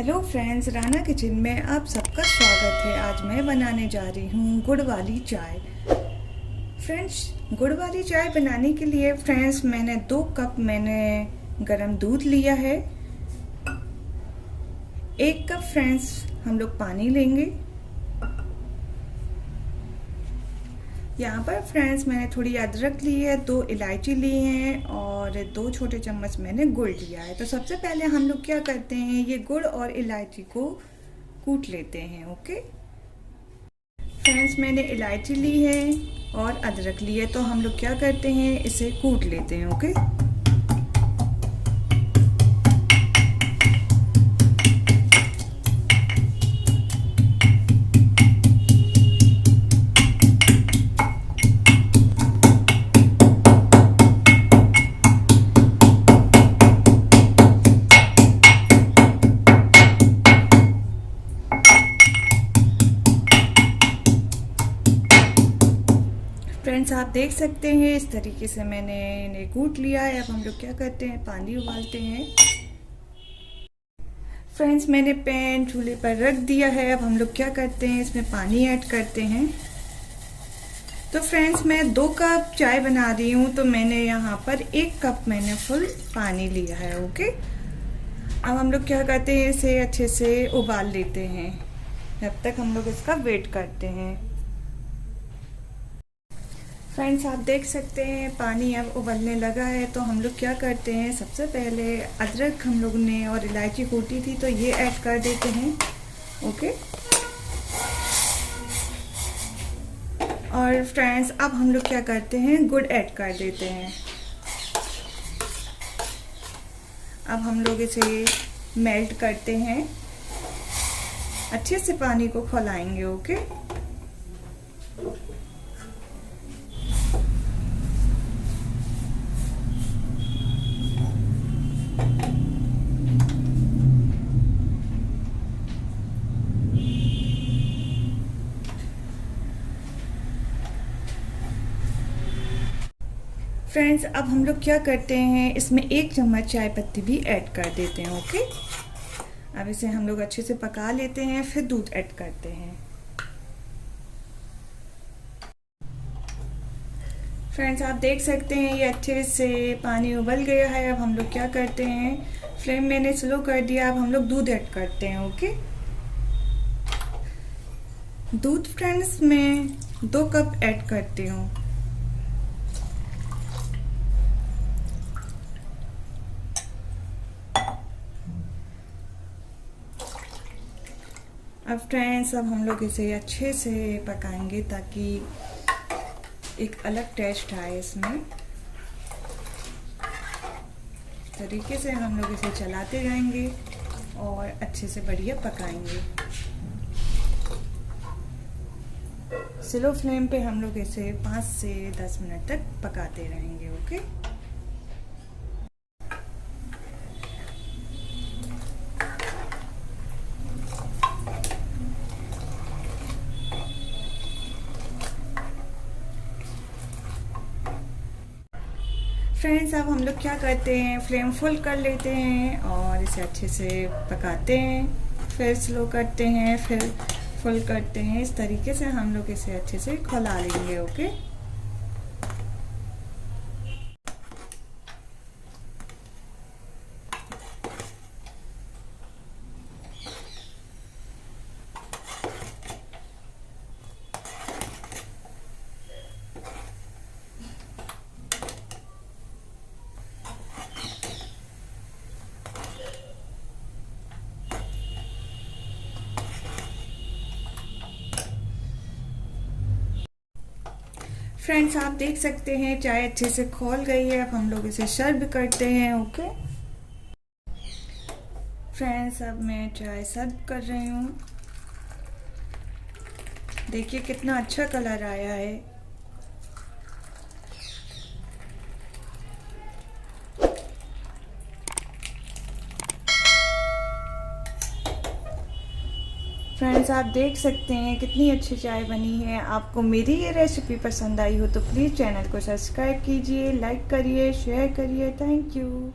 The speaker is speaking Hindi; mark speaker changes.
Speaker 1: हेलो फ्रेंड्स, राना किचन में आप सबका स्वागत है। आज मैं बनाने जा रही हूँ गुड़ वाली चाय। फ्रेंड्स, गुड़ वाली चाय बनाने के लिए फ्रेंड्स मैंने 2 कप गरम दूध लिया है। 1 कप फ्रेंड्स हम लोग पानी लेंगे। यहाँ पर फ्रेंड्स मैंने थोड़ी अदरक ली है, 2 इलायची ली हैं और 2 छोटे चम्मच मैंने गुड़ लिया है। तो सबसे पहले हम लोग क्या करते हैं, ये गुड़ और इलायची को कूट लेते हैं। ओके फ्रेंड्स, मैंने इलायची ली है और अदरक ली है, तो हम लोग क्या करते हैं, इसे कूट लेते हैं। ओके फ्रेंड्स, आप देख सकते हैं इस तरीके से मैंने इन्हें कूट लिया है। अब हम लोग क्या करते हैं, पानी उबालते हैं। फ्रेंड्स, मैंने पैन चूल्हे पर रख दिया है। अब हम लोग क्या करते हैं, इसमें पानी ऐड करते हैं। तो फ्रेंड्स, मैं 2 कप चाय बना रही हूँ, तो मैंने यहाँ पर 1 कप मैंने फुल पानी लिया है। ओके, अब हम लोग क्या करते हैं, इसे अच्छे से उबाल लेते हैं। जब तक हम लोग इसका वेट करते हैं। फ्रेंड्स, आप देख सकते हैं पानी अब उबलने लगा है, तो हम लोग क्या करते हैं, सबसे पहले अदरक हम लोग ने और इलायची कूटी थी, तो ये ऐड कर देते हैं। ओके, और फ्रेंड्स अब हम लोग क्या करते हैं, गुड़ ऐड कर देते हैं। अब हम लोग इसे मेल्ट करते हैं, अच्छे से पानी को खौलाएंगे। ओके, फ्रेंड्स अब हम लोग क्या करते हैं, इसमें 1 चम्मच चाय पत्ती भी ऐड कर देते हैं। ओके, अब इसे हम लोग अच्छे से पका लेते हैं, फिर दूध ऐड करते हैं। फ्रेंड्स, आप देख सकते हैं ये अच्छे से पानी उबल गया है। अब हम लोग क्या करते हैं, फ्लेम मैंने स्लो कर दिया। अब हम लोग दूध ऐड करते हैं। ओके, दूध फ्रेंड्स मैं 2 कप ऐड करती हूँ। अब फ्रेंड्स अब हम लोग इसे अच्छे से पकाएंगे ताकि एक अलग टेस्ट आए इसमें। इस तरीके से हम लोग इसे चलाते जाएंगे और अच्छे से बढ़िया पकाएंगे। स्लो फ्लेम पे हम लोग इसे 5 से 10 मिनट तक पकाते रहेंगे। ओके, फ्रेंड्स अब हम लोग क्या करते हैं, फ्लेम फुल कर लेते हैं और इसे अच्छे से पकाते हैं, फिर स्लो करते हैं, फिर फुल करते हैं। इस तरीके से हम लोग इसे अच्छे से खौला लेंगे। ओके, फ्रेंड्स आप देख सकते हैं चाय अच्छे से खौल गई है। अब हम लोग इसे सर्व करते हैं। ओके फ्रेंड्स, अब मैं चाय सर्व कर रही हूँ। देखिए कितना अच्छा कलर आया है। फ्रेंड्स आप देख सकते हैं कितनी अच्छी चाय बनी है। आपको मेरी ये रेसिपी पसंद आई हो तो प्लीज़ चैनल को सब्सक्राइब कीजिए, लाइक करिए, शेयर करिए। Thank you.